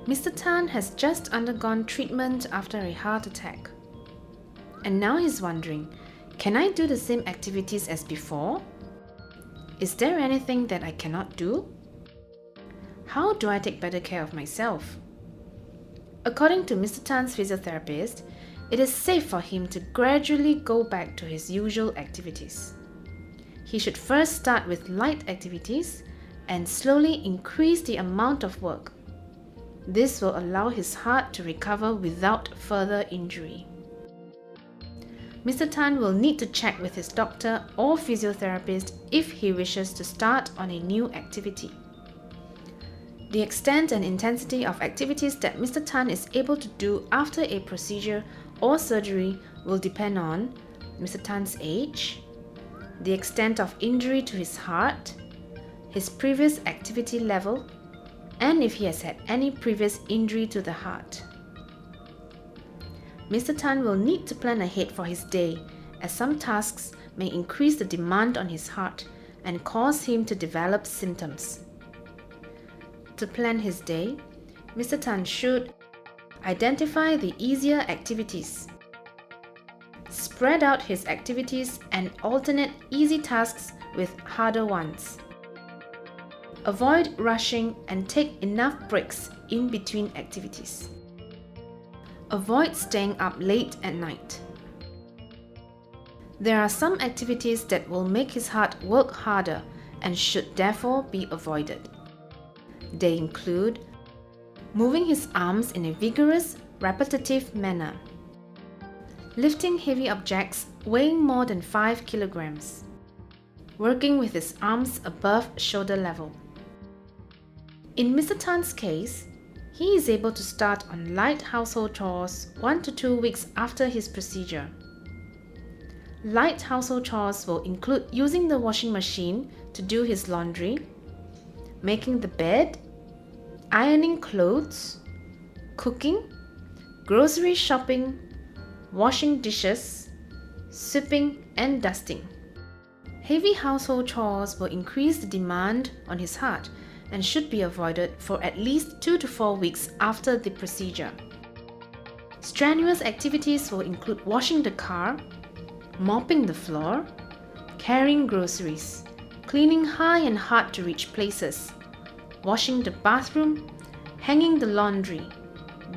Mr. Tan has just undergone treatment after a heart attack. And now he's wondering, can I do the same activities as before? Is there anything that I cannot do? How do I take better care of myself? According to Mr. Tan's physiotherapist, it is safe for him to gradually go back to his usual activities. He should first start with light activities and slowly increase the amount of work. This will allow his heart to recover without further injury. Mr. Tan will need to check with his doctor or physiotherapist if he wishes to start on a new activity. The extent and intensity of activities that Mr. Tan is able to do after a procedure or surgery will depend on Mr. Tan's age, the extent of injury to his heart, his previous activity level, and if he has had any previous injury to the heart. Mr. Tan will need to plan ahead for his day, as some tasks may increase the demand on his heart and cause him to develop symptoms. To plan his day, Mr. Tan should identify the easier activities, spread out his activities and alternate easy tasks with harder ones. Avoid rushing and take enough breaks in between activities. Avoid staying up late at night. There are some activities that will make his heart work harder and should therefore be avoided. They include moving his arms in a vigorous, repetitive manner, lifting heavy objects weighing more than 5 kilograms, working with his arms above shoulder level. In Mr. Tan's case, he is able to start on light household chores 1 to 2 weeks after his procedure. Light household chores will include using the washing machine to do his laundry, making the bed, ironing clothes, cooking, grocery shopping, washing dishes, sweeping, and dusting. Heavy household chores will increase the demand on his heart and should be avoided for at least 2 to 4 weeks after the procedure. Strenuous activities will include washing the car, mopping the floor, carrying groceries, cleaning high and hard to reach places, washing the bathroom, hanging the laundry,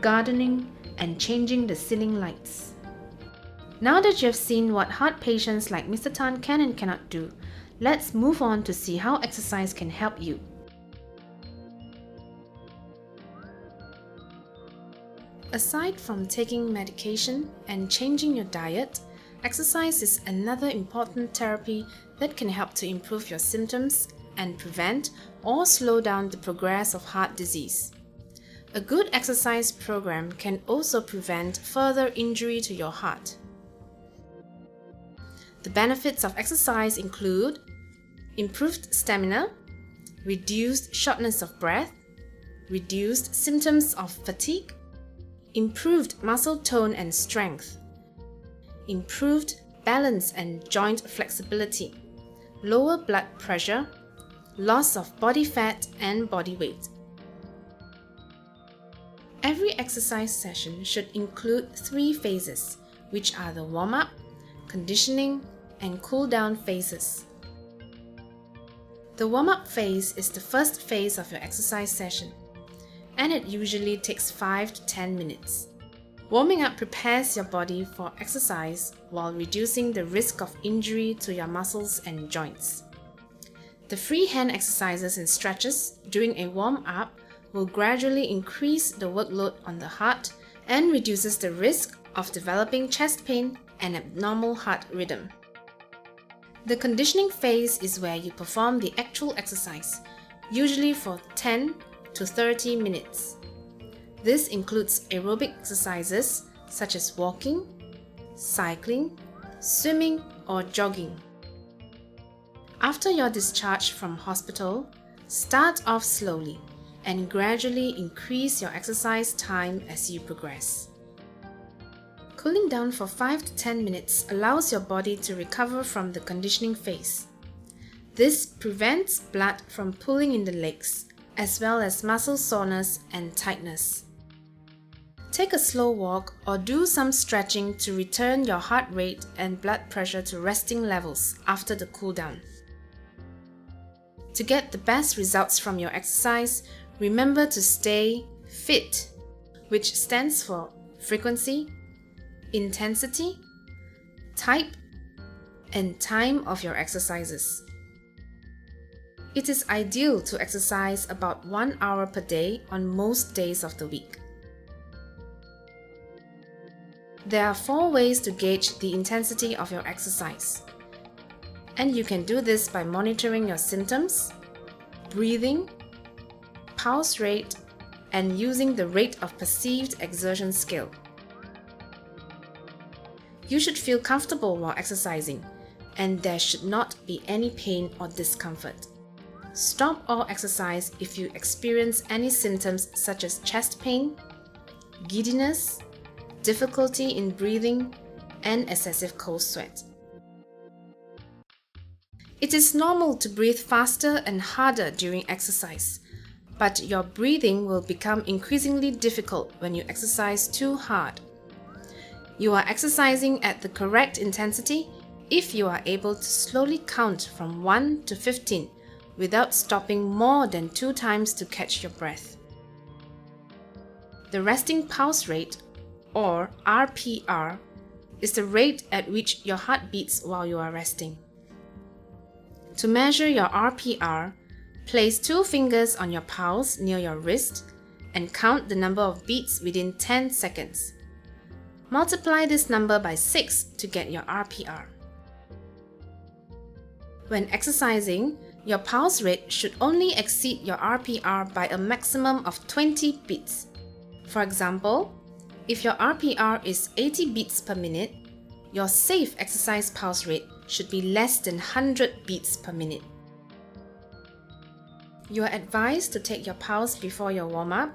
gardening, and changing the ceiling lights. Now that you have seen what heart patients like Mr. Tan can and cannot do, let's move on to see how exercise can help you. Aside from taking medication and changing your diet, exercise is another important therapy that can help to improve your symptoms and prevent or slow down the progress of heart disease. A good exercise program can also prevent further injury to your heart. The benefits of exercise include improved stamina, reduced shortness of breath, reduced symptoms of fatigue, improved muscle tone and strength, improved balance and joint flexibility, lower blood pressure, loss of body fat and body weight. Every exercise session should include 3 phases, which are the warm-up, conditioning, and cool-down phases. The warm-up phase is the first phase of your exercise session, and it usually takes 5 to 10 minutes. Warming up prepares your body for exercise while reducing the risk of injury to your muscles and joints. The free hand exercises and stretches during a warm-up will gradually increase the workload on the heart and reduces the risk of developing chest pain and abnormal heart rhythm. The conditioning phase is where you perform the actual exercise, usually for 10 to 30 minutes. This includes aerobic exercises such as walking, cycling, swimming, or jogging. After your discharge from hospital, start off slowly and gradually increase your exercise time as you progress. Cooling down for 5 to 10 minutes allows your body to recover from the conditioning phase. This prevents blood from pooling in the legs, as well as muscle soreness and tightness. Take a slow walk or do some stretching to return your heart rate and blood pressure to resting levels after the cool down. To get the best results from your exercise, remember to stay fit, which stands for frequency, intensity, type, and time of your exercises. It is ideal to exercise about 1 hour per day on most days of the week. There are 4 ways to gauge the intensity of your exercise, and you can do this by monitoring your symptoms, breathing, pulse rate, and using the rate of perceived exertion scale. You should feel comfortable while exercising, and there should not be any pain or discomfort. Stop all exercise if you experience any symptoms such as chest pain, giddiness, difficulty in breathing, and excessive cold sweat. It is normal to breathe faster and harder during exercise, but your breathing will become increasingly difficult when you exercise too hard. You are exercising at the correct intensity if you are able to slowly count from 1 to 15 without stopping more than 2 times to catch your breath. The resting pulse rate, or RPR, is the rate at which your heart beats while you are resting. To measure your RPR, place 2 fingers on your pulse near your wrist and count the number of beats within 10 seconds. Multiply this number by 6 to get your RPR. When exercising, your pulse rate should only exceed your RPR by a maximum of 20 beats. For example, if your RPR is 80 beats per minute, your safe exercise pulse rate should be less than 100 beats per minute. You are advised to take your pulse before your warm-up,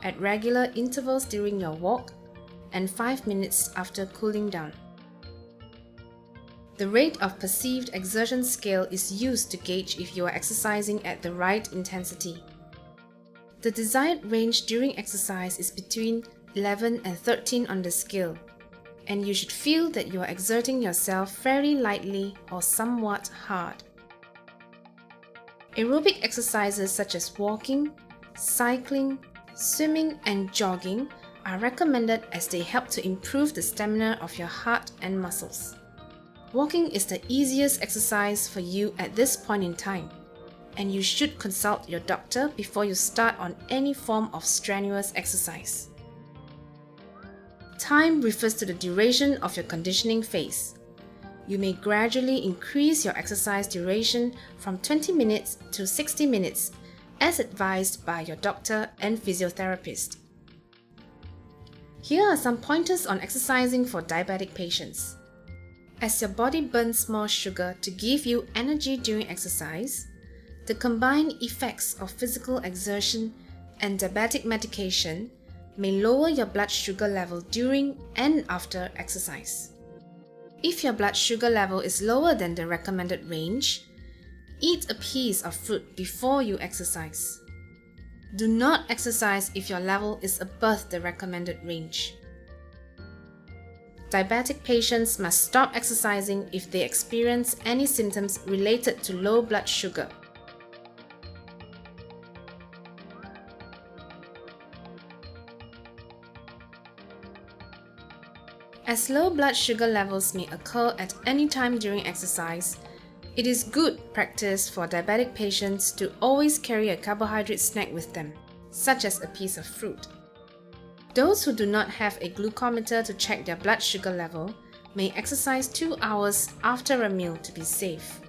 at regular intervals during your walk, and 5 minutes after cooling down. The rate of perceived exertion scale is used to gauge if you are exercising at the right intensity. The desired range during exercise is between 11 and 13 on the scale, and you should feel that you are exerting yourself fairly lightly or somewhat hard. Aerobic exercises such as walking, cycling, swimming, and jogging are recommended as they help to improve the stamina of your heart and muscles. Walking is the easiest exercise for you at this point in time, and you should consult your doctor before you start on any form of strenuous exercise. Time refers to the duration of your conditioning phase. You may gradually increase your exercise duration from 20 minutes to 60 minutes, as advised by your doctor and physiotherapist. Here are some pointers on exercising for diabetic patients. As your body burns more sugar to give you energy during exercise, the combined effects of physical exertion and diabetic medication may lower your blood sugar level during and after exercise. If your blood sugar level is lower than the recommended range, eat a piece of fruit before you exercise. Do not exercise if your level is above the recommended range. Diabetic patients must stop exercising if they experience any symptoms related to low blood sugar. As low blood sugar levels may occur at any time during exercise, it is good practice for diabetic patients to always carry a carbohydrate snack with them, such as a piece of fruit. Those who do not have a glucometer to check their blood sugar level may exercise 2 hours after a meal to be safe.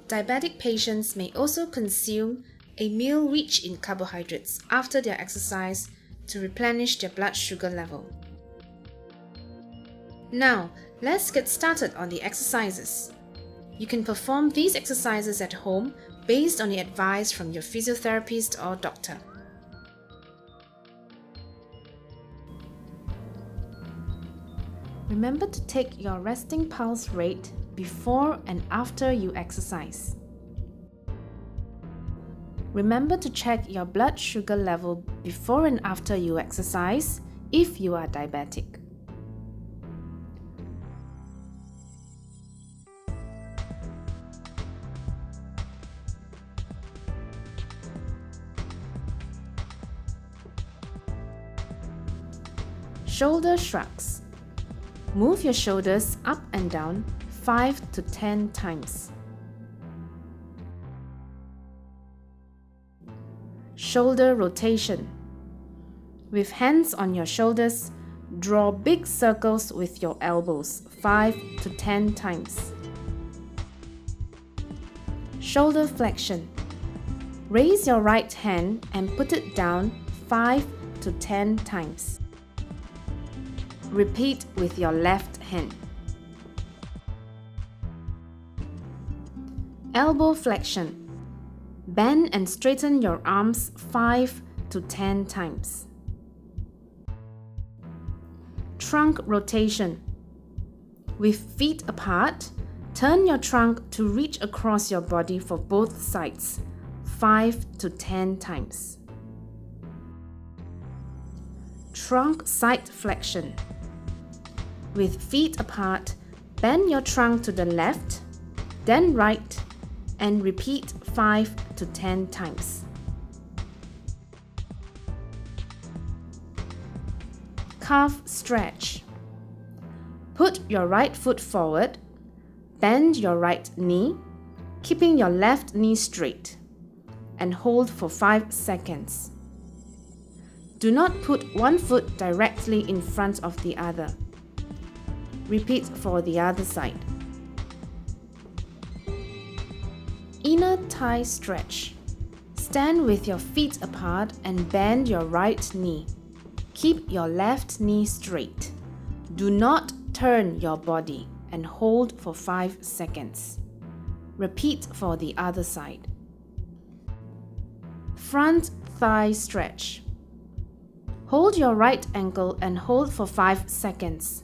Diabetic patients may also consume a meal rich in carbohydrates after their exercise to replenish their blood sugar level. Now, let's get started on the exercises. You can perform these exercises at home based on the advice from your physiotherapist or doctor. Remember to take your resting pulse rate before and after you exercise. Remember to check your blood sugar level before and after you exercise if you are diabetic. Shoulder shrugs. Move your shoulders up and down 5 to 10 times. Shoulder rotation. With hands on your shoulders, draw big circles with your elbows 5 to 10 times. Shoulder flexion. Raise your right hand and put it down 5 to 10 times. Repeat with your left hand. Elbow flexion. Bend and straighten your arms 5 to 10 times. Trunk rotation. With feet apart, turn your trunk to reach across your body for both sides 5 to 10 times. Trunk side flexion. With feet apart, bend your trunk to the left, then right, and repeat 5 to 10 times. Calf stretch. Put your right foot forward, bend your right knee, keeping your left knee straight, and hold for 5 seconds. Do not put one foot directly in front of the other. Repeat for the other side. Inner thigh stretch. Stand with your feet apart and bend your right knee. Keep your left knee straight. Do not turn your body and hold for 5 seconds. Repeat for the other side. Front thigh stretch. Hold your right ankle and hold for 5 seconds.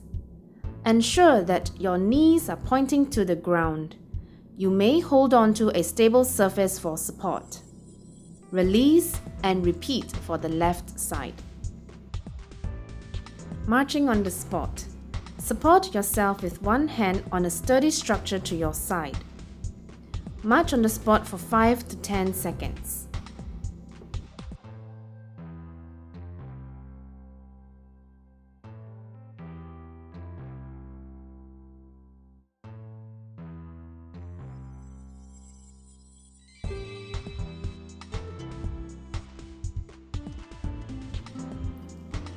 Ensure that your knees are pointing to the ground. You may hold on to a stable surface for support. Release and repeat for the left side. Marching on the spot. Support yourself with one hand on a sturdy structure to your side. March on the spot for 5 to 10 seconds.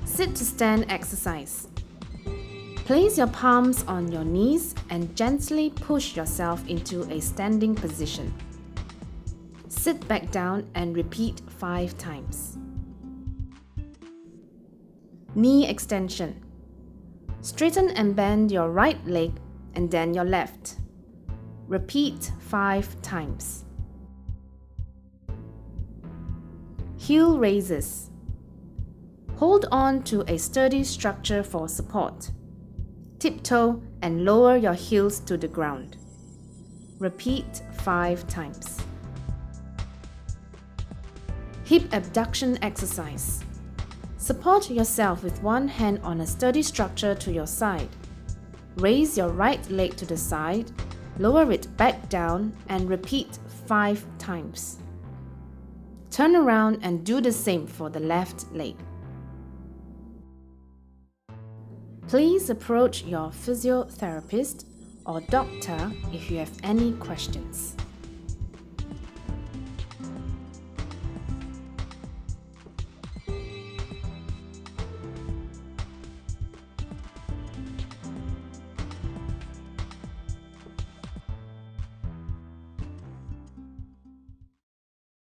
Sit to stand exercise. Place your palms on your knees and gently push yourself into a standing position. Sit back down and repeat 5 times. Knee extension. Straighten and bend your right leg and then your left. Repeat 5 times. Heel raises. Hold on to a sturdy structure for support. Tiptoe and lower your heels to the ground. Repeat 5 times. Hip abduction exercise. Support yourself with one hand on a sturdy structure to your side. Raise your right leg to the side, lower it back down, and repeat 5 times. Turn around and do the same for the left leg. Please approach your physiotherapist or doctor if you have any questions.